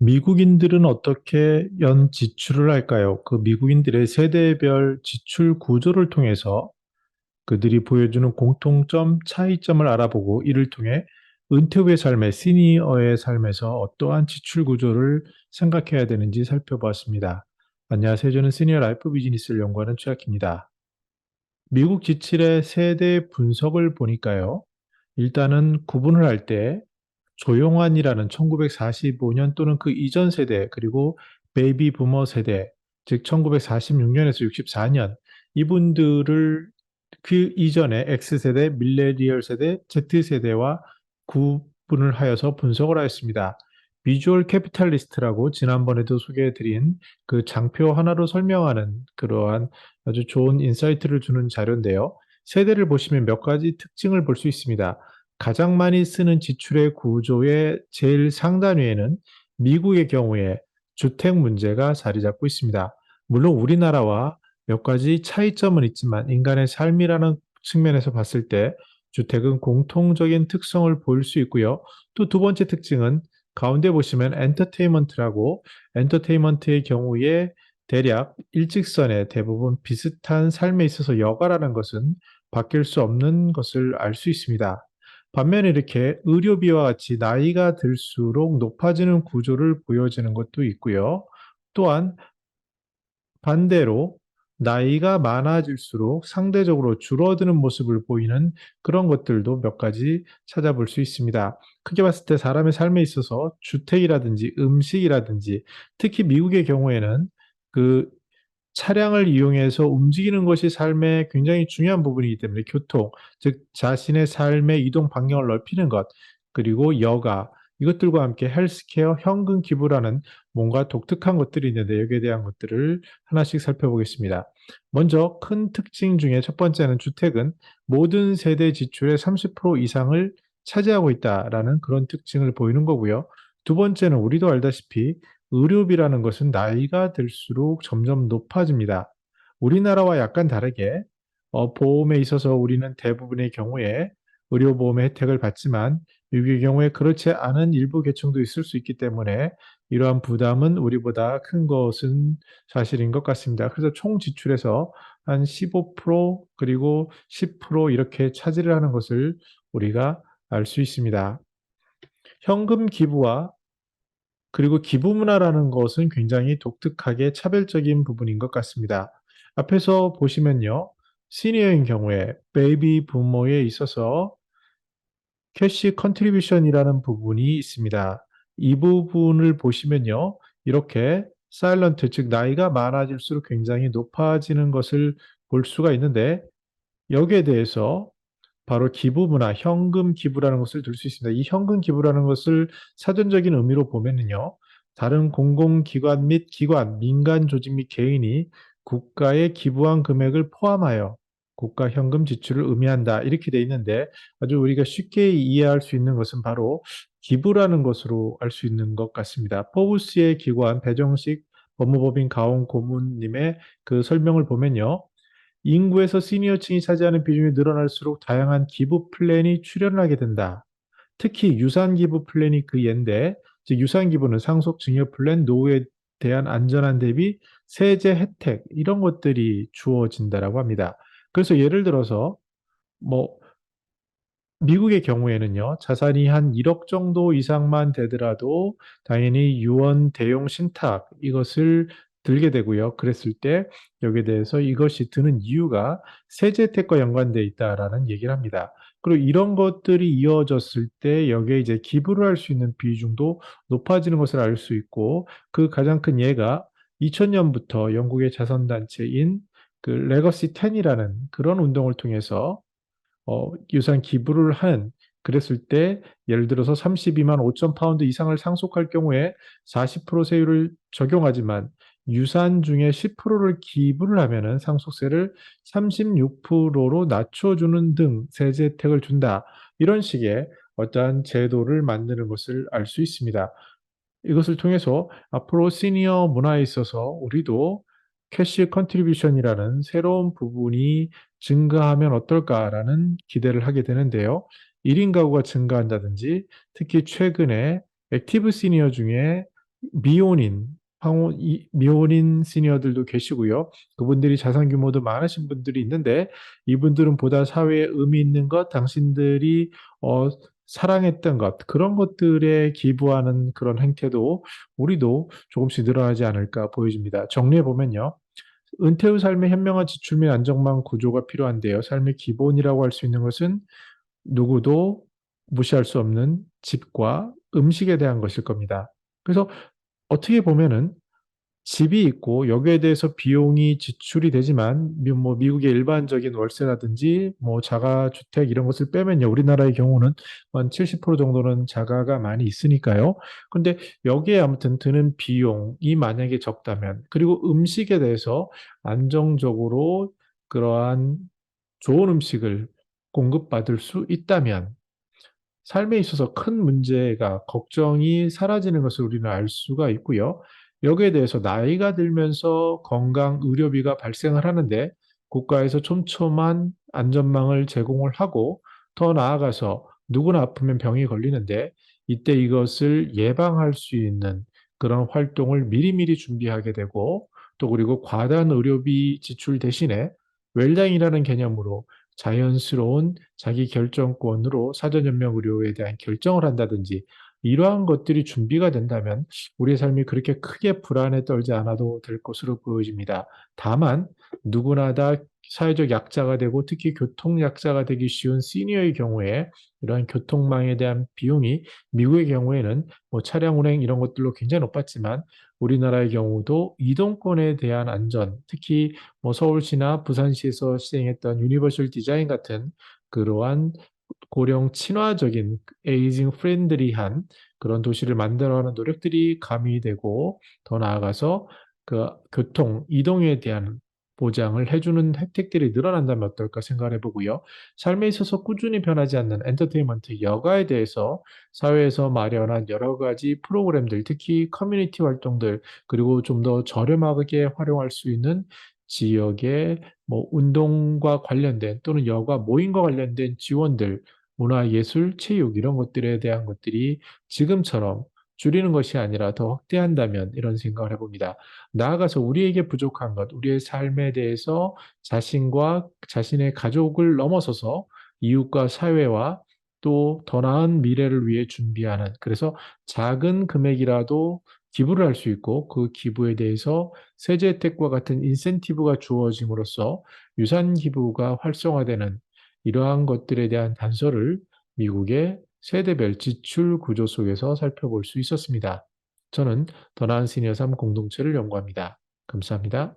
미국인들은 어떻게 연 지출을 할까요? 그 미국인들의 세대별 지출 구조를 통해서 그들이 보여주는 공통점, 차이점을 알아보고 이를 통해 은퇴 후의 삶의 시니어의 삶에서 어떠한 지출 구조를 생각해야 되는지 살펴보았습니다. 안녕하세요. 저는 시니어 라이프 비즈니스를 연구하는 최학입니다. 미국 지출의 세대 분석을 보니까요. 일단은 구분을 할 때 조용환이라는 1945년 또는 그 이전 세대, 그리고 베이비 부머 세대, 즉 1946년에서 64년, 이분들을 그 이전에 X세대, 밀레니얼 세대, Z세대와 구분을 하여서 분석을 하였습니다. 비주얼 캐피탈리스트라고 지난번에도 소개해드린 그 장표 하나로 설명하는 그러한 아주 좋은 인사이트를 주는 자료인데요. 세대를 보시면 몇 가지 특징을 볼 수 있습니다. 가장 많이 쓰는 지출의 구조의 제일 상단 위에는 미국의 경우에 주택 문제가 자리 잡고 있습니다. 물론 우리나라와 몇 가지 차이점은 있지만 인간의 삶이라는 측면에서 봤을 때 주택은 공통적인 특성을 보일 수 있고요. 또 두 번째 특징은 가운데 보시면 엔터테인먼트라고, 엔터테인먼트의 경우에 대략 일직선에 대부분 비슷한 삶에 있어서 여가라는 것은 바뀔 수 없는 것을 알 수 있습니다. 반면에 이렇게 의료비와 같이 나이가 들수록 높아지는 구조를 보여지는 것도 있고요. 또한 반대로 나이가 많아질수록 상대적으로 줄어드는 모습을 보이는 그런 것들도 몇 가지 찾아볼 수 있습니다. 크게 봤을 때 사람의 삶에 있어서 주택이라든지 음식이라든지, 특히 미국의 경우에는 그 차량을 이용해서 움직이는 것이 삶의 굉장히 중요한 부분이기 때문에 교통, 즉 자신의 삶의 이동 반경을 넓히는 것, 그리고 여가, 이것들과 함께 헬스케어, 현금 기부라는 뭔가 독특한 것들이 있는데 여기에 대한 것들을 하나씩 살펴보겠습니다. 먼저 큰 특징 중에 첫 번째는 주택은 모든 세대 지출의 30% 이상을 차지하고 있다라는 그런 특징을 보이는 거고요. 두 번째는 우리도 알다시피 의료비라는 것은 나이가 들수록 점점 높아집니다. 우리나라와 약간 다르게 보험에 있어서 우리는 대부분의 경우에 의료보험의 혜택을 받지만 미국의 경우에 그렇지 않은 일부 계층도 있을 수 있기 때문에 이러한 부담은 우리보다 큰 것은 사실인 것 같습니다. 그래서 총 지출에서 한 15% 그리고 10% 이렇게 차지를 하는 것을 우리가 알 수 있습니다. 현금 기부와 그리고 기부 문화라는 것은 굉장히 독특하게 차별적인 부분인 것 같습니다. 앞에서 보시면요. 시니어인 경우에 베이비 부모에 있어서 캐시 컨트리뷰션이라는 부분이 있습니다. 이 부분을 보시면요. 이렇게 사일런트, 즉 나이가 많아질수록 굉장히 높아지는 것을 볼 수가 있는데 여기에 대해서 바로 기부 문화, 현금 기부라는 것을 들 수 있습니다. 이 현금 기부라는 것을 사전적인 의미로 보면은요, 다른 공공기관 및 기관, 민간 조직 및 개인이 국가에 기부한 금액을 포함하여 국가 현금 지출을 의미한다. 이렇게 돼 있는데 아주 우리가 쉽게 이해할 수 있는 것은 바로 기부라는 것으로 알 수 있는 것 같습니다. 포브스의 기관 배정식 법무법인 가온 고문님의 그 설명을 보면요. 인구에서 시니어층이 차지하는 비중이 늘어날수록 다양한 기부 플랜이 출현하게 된다. 특히 유산 기부 플랜이 그 예인데, 즉 유산 기부는 상속 증여 플랜, 노후에 대한 안전한 대비, 세제 혜택 이런 것들이 주어진다라고 합니다. 그래서 예를 들어서 뭐 미국의 경우에는요, 자산이 한 1억 정도 이상만 되더라도 당연히 유언 대용 신탁 이것을 들게 되고요. 그랬을 때 여기에 대해서 이것이 드는 이유가 세제 혜택과 연관돼 있다라는 얘기를 합니다. 그리고 이런 것들이 이어졌을 때 여기에 이제 기부를 할 수 있는 비중도 높아지는 것을 알 수 있고 그 가장 큰 예가 2000년부터 영국의 자선단체인 그 레거시 10이라는 그런 운동을 통해서 유산 기부를 하는 그랬을 때 예를 들어서 32만 5천 파운드 이상을 상속할 경우에 40% 세율을 적용하지만 유산 중에 10%를 기부를 하면은 상속세를 36%로 낮춰주는 등 세제 혜택을 준다. 이런 식의 어떠한 제도를 만드는 것을 알 수 있습니다. 이것을 통해서 앞으로 시니어 문화에 있어서 우리도 캐시 컨트리뷰션이라는 새로운 부분이 증가하면 어떨까라는 기대를 하게 되는데요. 1인 가구가 증가한다든지 특히 최근에 액티브 시니어 중에 미혼인, 미혼인 시니어들도 계시고요. 그분들이 자산 규모도 많으신 분들이 있는데 이분들은 보다 사회에 의미 있는 것, 당신들이 어, 사랑했던 것, 그런 것들에 기부하는 그런 행태도 우리도 조금씩 늘어나지 않을까 보여집니다. 정리해 보면요. 은퇴 후 삶의 현명한 지출 및 안정망 구조가 필요한데요. 삶의 기본이라고 할 수 있는 것은 누구도 무시할 수 없는 집과 음식에 대한 것일 겁니다. 그래서 어떻게 보면은 집이 있고 여기에 대해서 비용이 지출이 되지만 뭐 미국의 일반적인 월세라든지 뭐 자가주택 이런 것을 빼면요. 우리나라의 경우는 한 70% 정도는 자가가 많이 있으니까요. 근데 여기에 아무튼 드는 비용이 만약에 적다면 그리고 음식에 대해서 안정적으로 그러한 좋은 음식을 공급받을 수 있다면 삶에 있어서 큰 문제가, 걱정이 사라지는 것을 우리는 알 수가 있고요. 여기에 대해서 나이가 들면서 건강 의료비가 발생을 하는데 국가에서 촘촘한 안전망을 제공을 하고 더 나아가서 누구나 아프면 병이 걸리는데 이때 이것을 예방할 수 있는 그런 활동을 미리미리 준비하게 되고 또 그리고 과다한 의료비 지출 대신에 웰장이라는 개념으로 자연스러운 자기 결정권으로 사전연명 의료에 대한 결정을 한다든지 이러한 것들이 준비가 된다면 우리의 삶이 그렇게 크게 불안에 떨지 않아도 될 것으로 보여집니다. 다만 누구나 다 사회적 약자가 되고 특히 교통 약자가 되기 쉬운 시니어의 경우에 이러한 교통망에 대한 비용이 미국의 경우에는 뭐 차량 운행 이런 것들로 굉장히 높았지만 우리나라의 경우도 이동권에 대한 안전, 특히 뭐 서울시나 부산시에서 시행했던 유니버셜 디자인 같은 그러한 고령 친화적인 에이징 프렌들리한 그런 도시를 만들어가는 노력들이 가미되고 더 나아가서 그 교통, 이동에 대한 보장을 해주는 혜택들이 늘어난다면 어떨까 생각을 해보고요. 삶에 있어서 꾸준히 변하지 않는 엔터테인먼트, 여가에 대해서 사회에서 마련한 여러 가지 프로그램들, 특히 커뮤니티 활동들, 그리고 좀 더 저렴하게 활용할 수 있는 지역의 뭐 운동과 관련된 또는 여가 모임과 관련된 지원들, 문화, 예술, 체육 이런 것들에 대한 것들이 지금처럼 줄이는 것이 아니라 더 확대한다면 이런 생각을 해봅니다. 나아가서 우리에게 부족한 것, 우리의 삶에 대해서 자신과 자신의 가족을 넘어서서 이웃과 사회와 또 더 나은 미래를 위해 준비하는 그래서 작은 금액이라도 기부를 할 수 있고 그 기부에 대해서 세제 혜택과 같은 인센티브가 주어짐으로써 유산 기부가 활성화되는 이러한 것들에 대한 단서를 미국의 세대별 지출 구조 속에서 살펴볼 수 있었습니다. 저는 더 나은 시니어 삶 공동체를 연구합니다. 감사합니다.